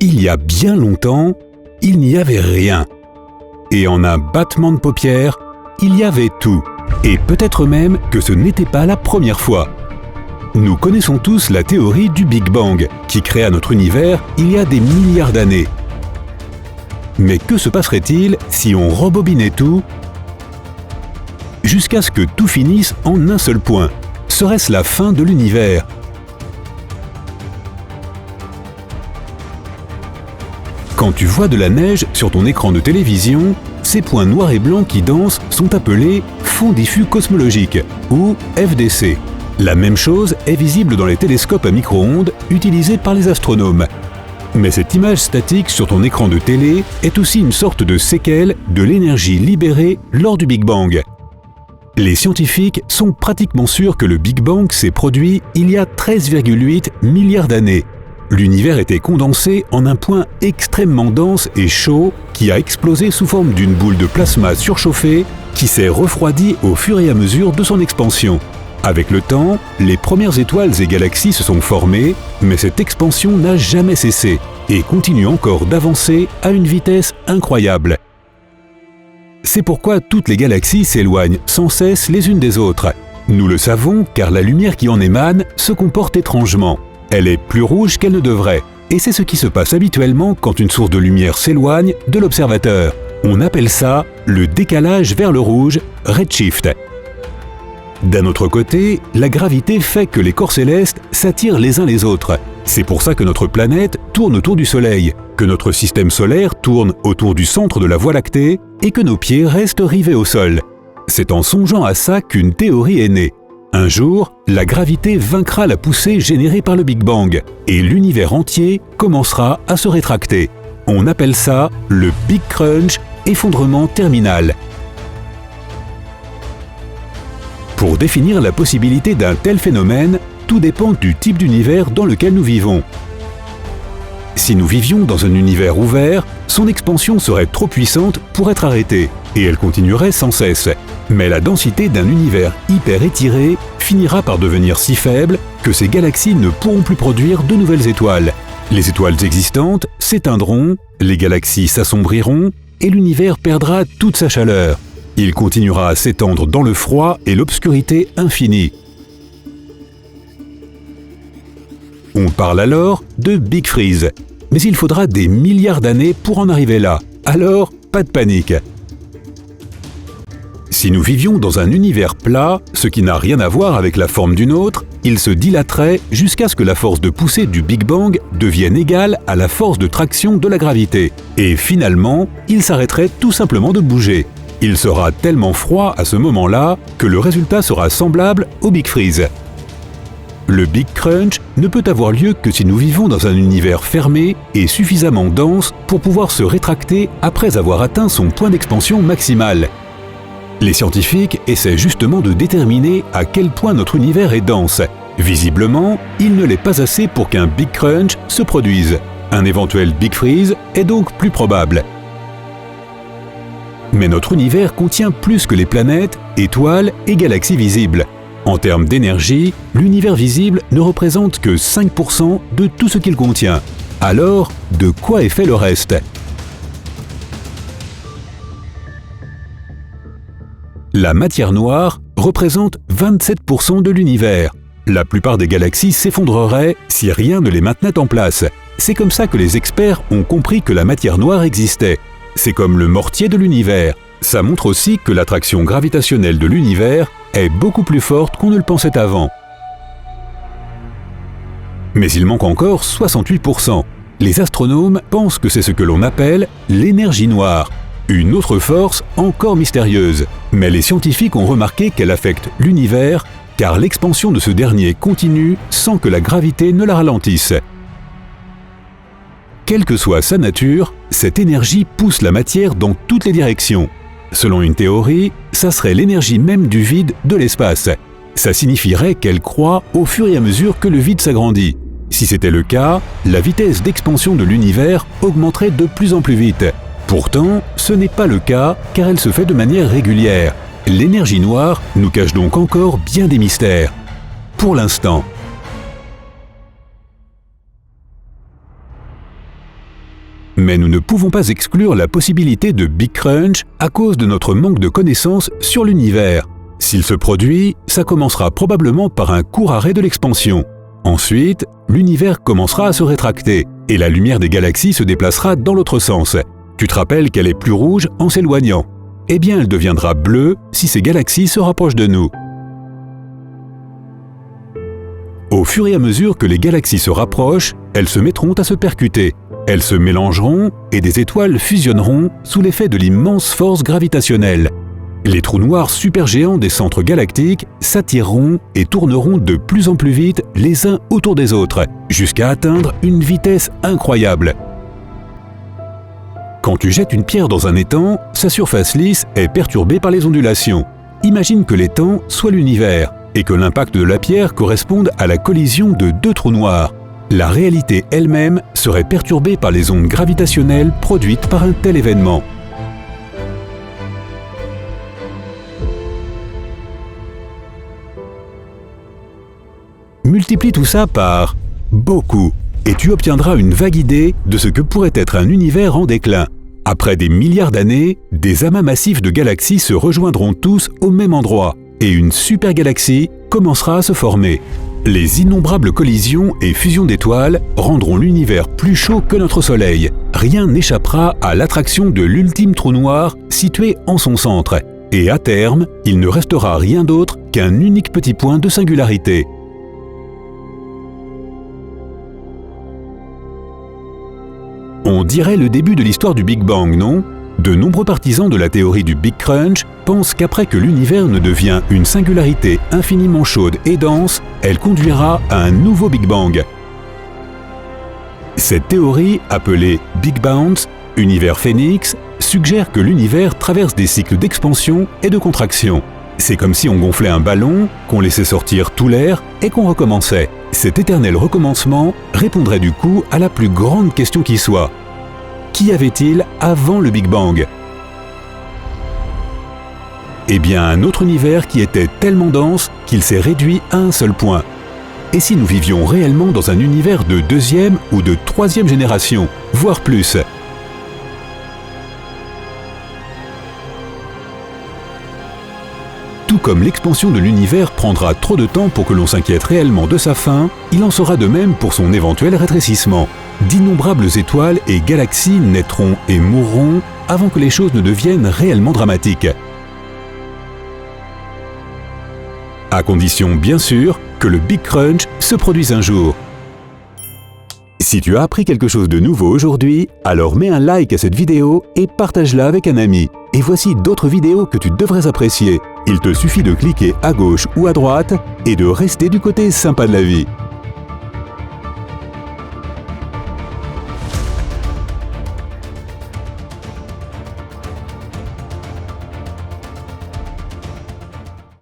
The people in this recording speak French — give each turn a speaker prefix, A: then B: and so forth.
A: Il y a bien longtemps, il n'y avait rien. Et en un battement de paupières, il y avait tout. Et peut-être même que ce n'était pas la première fois. Nous connaissons tous la théorie du Big Bang, qui créa notre univers il y a des milliards d'années. Mais que se passerait-il si on rembobinait tout jusqu'à ce que tout finisse en un seul point? Serait-ce la fin de l'univers? Quand tu vois de la neige sur ton écran de télévision, ces points noirs et blancs qui dansent sont appelés fonds diffus cosmologiques, ou FDC. La même chose est visible dans les télescopes à micro-ondes utilisés par les astronomes. Mais cette image statique sur ton écran de télé est aussi une sorte de séquelle de l'énergie libérée lors du Big Bang. Les scientifiques sont pratiquement sûrs que le Big Bang s'est produit il y a 13,8 milliards d'années. L'univers était condensé en un point extrêmement dense et chaud qui a explosé sous forme d'une boule de plasma surchauffée qui s'est refroidie au fur et à mesure de son expansion. Avec le temps, les premières étoiles et galaxies se sont formées, mais cette expansion n'a jamais cessé et continue encore d'avancer à une vitesse incroyable. C'est pourquoi toutes les galaxies s'éloignent sans cesse les unes des autres. Nous le savons car la lumière qui en émane se comporte étrangement. Elle est plus rouge qu'elle ne devrait, et c'est ce qui se passe habituellement quand une source de lumière s'éloigne de l'observateur. On appelle ça le décalage vers le rouge, redshift. D'un autre côté, la gravité fait que les corps célestes s'attirent les uns les autres. C'est pour ça que notre planète tourne autour du Soleil, que notre système solaire tourne autour du centre de la Voie lactée et que nos pieds restent rivés au sol. C'est en songeant à ça qu'une théorie est née. Un jour, la gravité vaincra la poussée générée par le Big Bang et l'univers entier commencera à se rétracter. On appelle ça le Big Crunch, effondrement terminal. Pour définir la possibilité d'un tel phénomène, tout dépend du type d'univers dans lequel nous vivons. Si nous vivions dans un univers ouvert, son expansion serait trop puissante pour être arrêtée, et elle continuerait sans cesse. Mais la densité d'un univers hyper étiré finira par devenir si faible que ces galaxies ne pourront plus produire de nouvelles étoiles. Les étoiles existantes s'éteindront, les galaxies s'assombriront, et l'univers perdra toute sa chaleur. Il continuera à s'étendre dans le froid et l'obscurité infinie. On parle alors de Big Freeze. Mais il faudra des milliards d'années pour en arriver là. Alors, pas de panique. Si nous vivions dans un univers plat, ce qui n'a rien à voir avec la forme du nôtre, il se dilaterait jusqu'à ce que la force de poussée du Big Bang devienne égale à la force de traction de la gravité. Et finalement, il s'arrêterait tout simplement de bouger. Il sera tellement froid à ce moment-là que le résultat sera semblable au Big Freeze. Le Big Crunch ne peut avoir lieu que si nous vivons dans un univers fermé et suffisamment dense pour pouvoir se rétracter après avoir atteint son point d'expansion maximal. Les scientifiques essaient justement de déterminer à quel point notre univers est dense. Visiblement, il ne l'est pas assez pour qu'un Big Crunch se produise. Un éventuel Big Freeze est donc plus probable. Mais notre univers contient plus que les planètes, étoiles et galaxies visibles. En termes d'énergie, l'univers visible ne représente que 5% de tout ce qu'il contient. Alors, de quoi est fait le reste? La matière noire représente 27% de l'univers. La plupart des galaxies s'effondreraient si rien ne les maintenait en place. C'est comme ça que les experts ont compris que la matière noire existait. C'est comme le mortier de l'univers. Ça montre aussi que l'attraction gravitationnelle de l'univers est beaucoup plus forte qu'on ne le pensait avant. Mais il manque encore 68%. Les astronomes pensent que c'est ce que l'on appelle l'énergie noire, une autre force encore mystérieuse. Mais les scientifiques ont remarqué qu'elle affecte l'univers car l'expansion de ce dernier continue sans que la gravité ne la ralentisse. Quelle que soit sa nature, cette énergie pousse la matière dans toutes les directions. Selon une théorie, ça serait l'énergie même du vide de l'espace. Ça signifierait qu'elle croît au fur et à mesure que le vide s'agrandit. Si c'était le cas, la vitesse d'expansion de l'univers augmenterait de plus en plus vite. Pourtant, ce n'est pas le cas car elle se fait de manière régulière. L'énergie noire nous cache donc encore bien des mystères. pour l'instant. Mais nous ne pouvons pas exclure la possibilité de Big Crunch à cause de notre manque de connaissances sur l'univers. S'il se produit, ça commencera probablement par un court arrêt de l'expansion. Ensuite, l'univers commencera à se rétracter et la lumière des galaxies se déplacera dans l'autre sens. Tu te rappelles qu'elle est plus rouge en s'éloignant. Eh bien, elle deviendra bleue si ces galaxies se rapprochent de nous. Au fur et à mesure que les galaxies se rapprochent, elles se mettront à se percuter. Elles se mélangeront et des étoiles fusionneront sous l'effet de l'immense force gravitationnelle. Les trous noirs supergéants des centres galactiques s'attireront et tourneront de plus en plus vite les uns autour des autres, jusqu'à atteindre une vitesse incroyable. Quand tu jettes une pierre dans un étang, sa surface lisse est perturbée par les ondulations. Imagine que l'étang soit l'univers et que l'impact de la pierre corresponde à la collision de deux trous noirs. La réalité elle-même serait perturbée par les ondes gravitationnelles produites par un tel événement. Multiplie tout ça par beaucoup et tu obtiendras une vague idée de ce que pourrait être un univers en déclin. Après des milliards d'années, des amas massifs de galaxies se rejoindront tous au même endroit et une supergalaxie commencera à se former. Les innombrables collisions et fusions d'étoiles rendront l'univers plus chaud que notre Soleil. Rien n'échappera à l'attraction de l'ultime trou noir situé en son centre. Et à terme, il ne restera rien d'autre qu'un unique petit point de singularité. On dirait le début de l'histoire du Big Bang, non ? De nombreux partisans de la théorie du Big Crunch pensent qu'après que l'univers ne devient une singularité infiniment chaude et dense, elle conduira à un nouveau Big Bang. Cette théorie, appelée Big Bounce, univers phénix, suggère que l'univers traverse des cycles d'expansion et de contraction. C'est comme si on gonflait un ballon, qu'on laissait sortir tout l'air et qu'on recommençait. Cet éternel recommencement répondrait du coup à la plus grande question qui soit. Qu'y avait-il avant le Big Bang ? Eh bien, un autre univers qui était tellement dense qu'il s'est réduit à un seul point. Et si nous vivions réellement dans un univers de deuxième ou de troisième génération, voire plus ? Tout comme l'expansion de l'univers prendra trop de temps pour que l'on s'inquiète réellement de sa fin, il en sera de même pour son éventuel rétrécissement. D'innombrables étoiles et galaxies naîtront et mourront avant que les choses ne deviennent réellement dramatiques. À condition, bien sûr, que le Big Crunch se produise un jour. Si tu as appris quelque chose de nouveau aujourd'hui, alors mets un like à cette vidéo et partage-la avec un ami. Et voici d'autres vidéos que tu devrais apprécier. Il te suffit de cliquer à gauche ou à droite et de rester du côté sympa de la vie.